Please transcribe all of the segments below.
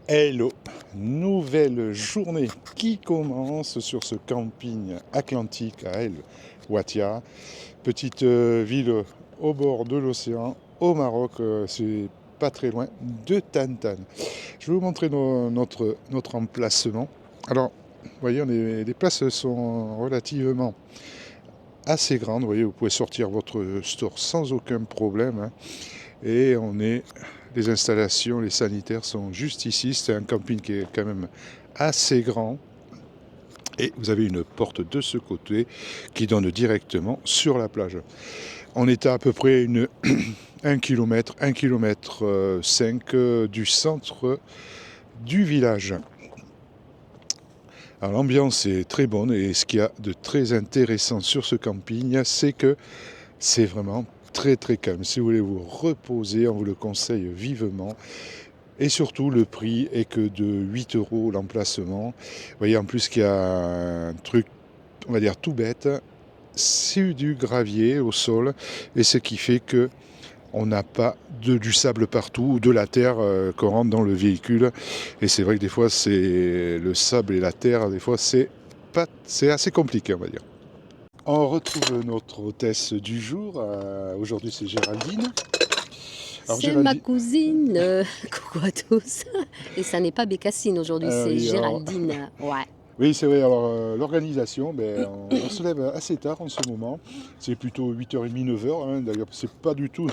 Hello, nouvelle journée qui commence sur ce camping atlantique à El Ouatia, petite ville au bord de l'océan au Maroc, c'est pas très loin de Tantan. Je vais vous montrer notre emplacement. Alors, vous voyez, les places sont relativement assez grandes, vous voyez, vous pouvez sortir votre store sans aucun problème, hein. Et les installations, les sanitaires sont juste ici. C'est un camping qui est quand même assez grand. Et vous avez une porte de ce côté qui donne directement sur la plage. On est à peu près 1 km, 1 km 5 du centre du village. Alors l'ambiance est très bonne et ce qu'il y a de très intéressant sur ce camping, c'est que c'est vraiment très très calme. Si vous voulez vous reposer, on vous le conseille vivement. Et surtout, le prix est que de 8 € l'emplacement. Vous voyez en plus qu'il y a un truc, on va dire tout bête, c'est du gravier au sol, et ce qui fait que on n'a pas du sable partout ou de la terre qu'on rentre dans le véhicule. Et c'est vrai que des fois, c'est le sable et la terre, des fois, c'est assez compliqué, on va dire. On retrouve notre hôtesse du jour. Aujourd'hui, c'est Géraldine. Alors, c'est ma cousine. Coucou à tous. Et ça n'est pas Bécassine aujourd'hui, c'est oui, Géraldine. Alors... Ouais. Oui, c'est vrai. Alors, l'organisation, on se lève assez tard en ce moment. C'est plutôt 8h30, 9h. Hein. D'ailleurs, c'est pas du tout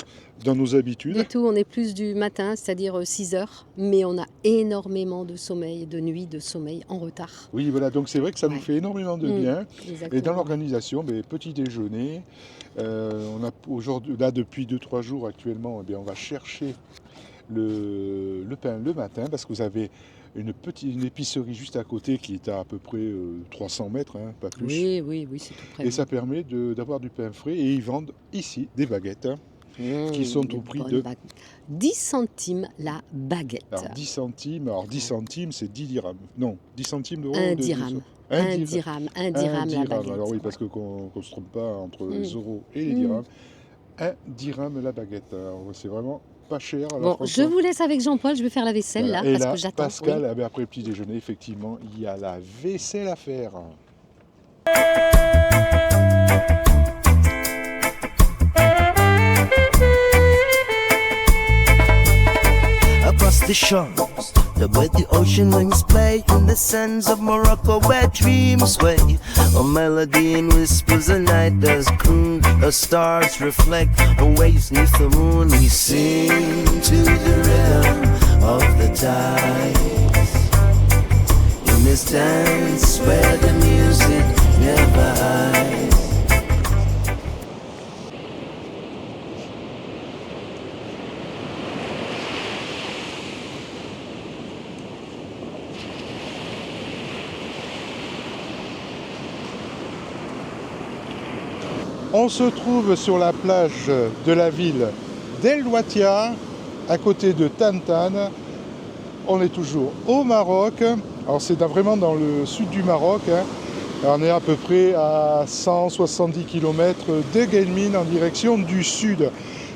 dans nos habitudes. Du tout, on est plus du matin, c'est-à-dire 6h. Mais on a énormément de sommeil, de nuit, de sommeil en retard. Oui, voilà. Donc, c'est vrai que ça nous fait énormément de bien. Exactement. Et dans l'organisation, petit déjeuner. On a aujourd'hui, là, depuis 2-3 jours actuellement, on va chercher le pain le matin parce que vous avez une épicerie juste à côté qui est à peu près 300 mètres, hein, pas plus. Oui, c'est tout près. Et ça permet d'avoir du pain frais et ils vendent ici des baguettes qui sont au prix de 10 centimes la baguette. Alors 10 centimes, c'est 10 dirhams. Non, 10 centimes d'euros. 1 dirham. Un dirham la baguette. Alors oui, parce qu'on ne se trompe pas entre les euros et les dirhams. 1 dirham la baguette. Alors c'est vraiment pas cher. Bon, je vous laisse avec Jean-Paul, je vais faire la vaisselle là, et parce là, que j'attends. Pascal, après le petit déjeuner, effectivement, il y a la vaisselle à faire. Across the shores, where the ocean winds play, in the sands of Morocco where dreams sway. A melody in whispers, a night does croon, the stars reflect on waves neath the moon. We sing to the rhythm of the tides, in this dance where the music never hides. On se trouve sur la plage de la ville d'El Ouatia, à côté de Tantan. On est toujours au Maroc. Alors c'est vraiment dans le sud du Maroc, hein. Alors on est à peu près à 170 km de Guelmim en direction du sud.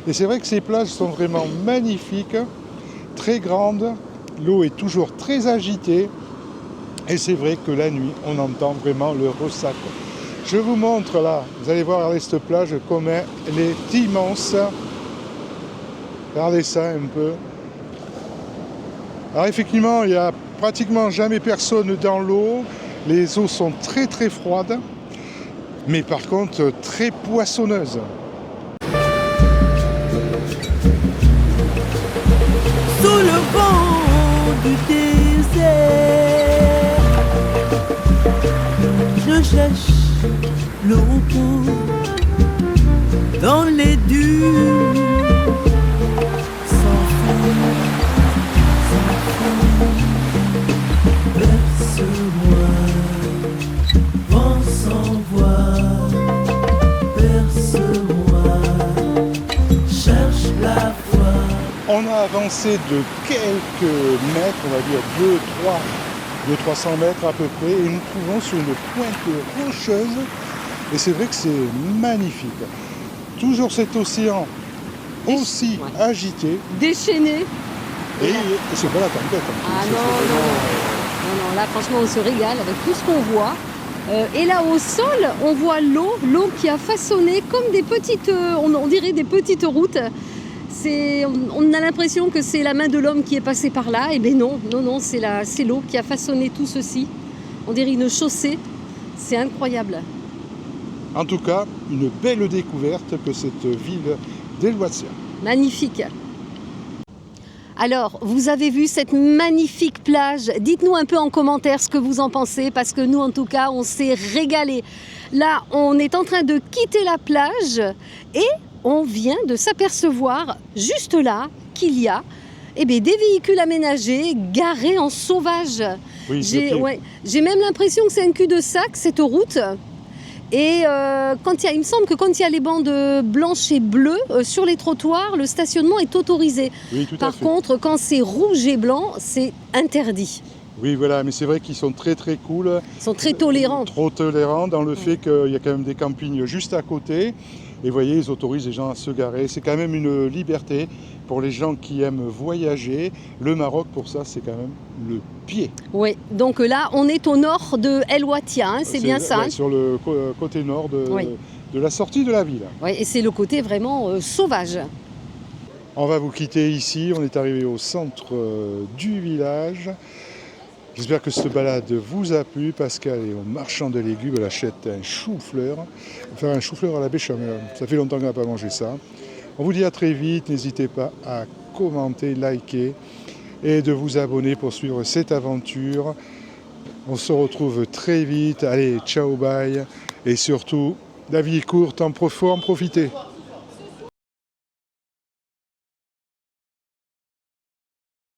Et c'est vrai que ces plages sont vraiment magnifiques, très grandes. L'eau est toujours très agitée. Et c'est vrai que la nuit, on entend vraiment le ressac. Je vous montre là, vous allez voir, regardez cette plage comme elle est immense. Regardez ça un peu. Alors effectivement, il n'y a pratiquement jamais personne dans l'eau. Les eaux sont très très froides, mais par contre très poissonneuses. Sous le vent du désert, je cherche le repos dans les dunes, sans fin, berce-moi, vent sans voix, berce-moi, cherche la foi. On a avancé de quelques mètres, on va dire 200-300 mètres à peu près, et nous trouvons sur une pointe rocheuse. Et c'est vrai que c'est magnifique. Toujours cet océan aussi agité. Déchaîné. Et c'est pas la tempête. Ah non, là franchement on se régale avec tout ce qu'on voit. Et là au sol, on voit l'eau qui a façonné comme des petites, on dirait des petites routes. On a l'impression que c'est la main de l'homme qui est passée par là. Et bien non, c'est l'eau qui a façonné tout ceci. On dirait une chaussée. C'est incroyable. En tout cas, une belle découverte que cette ville d'Helwatia. Magnifique. Alors, vous avez vu cette magnifique plage. Dites-nous un peu en commentaire ce que vous en pensez, parce que nous, en tout cas, on s'est régalé. Là, on est en train de quitter la plage et on vient de s'apercevoir, juste là, qu'il y a des véhicules aménagés garés en sauvage. Oui, j'ai même l'impression que c'est un cul-de-sac, cette route. Et il me semble que quand il y a les bandes blanches et bleues sur les trottoirs, le stationnement est autorisé. Oui, tout à fait. Par contre, quand c'est rouge et blanc, c'est interdit. Oui, voilà, mais c'est vrai qu'ils sont très très cool. Ils sont très tolérants. Trop tolérants dans le fait qu'il y a quand même des campings juste à côté. Et vous voyez, ils autorisent les gens à se garer. C'est quand même une liberté pour les gens qui aiment voyager. Le Maroc, pour ça, c'est quand même le pied. Oui, donc là, on est au nord de Helwatia, hein, c'est bien ça. Ouais, sur le côté nord de la sortie de la ville. Oui, et c'est le côté vraiment sauvage. On va vous quitter ici. On est arrivé au centre du village. J'espère que cette balade vous a plu. Pascal est au marchand de légumes, elle achète un chou-fleur. Enfin, un chou-fleur à la béchamel. Ça fait longtemps qu'on n'a pas mangé ça. On vous dit à très vite. N'hésitez pas à commenter, liker et de vous abonner pour suivre cette aventure. On se retrouve très vite. Allez, ciao, bye. Et surtout, la vie est courte, faut en profiter.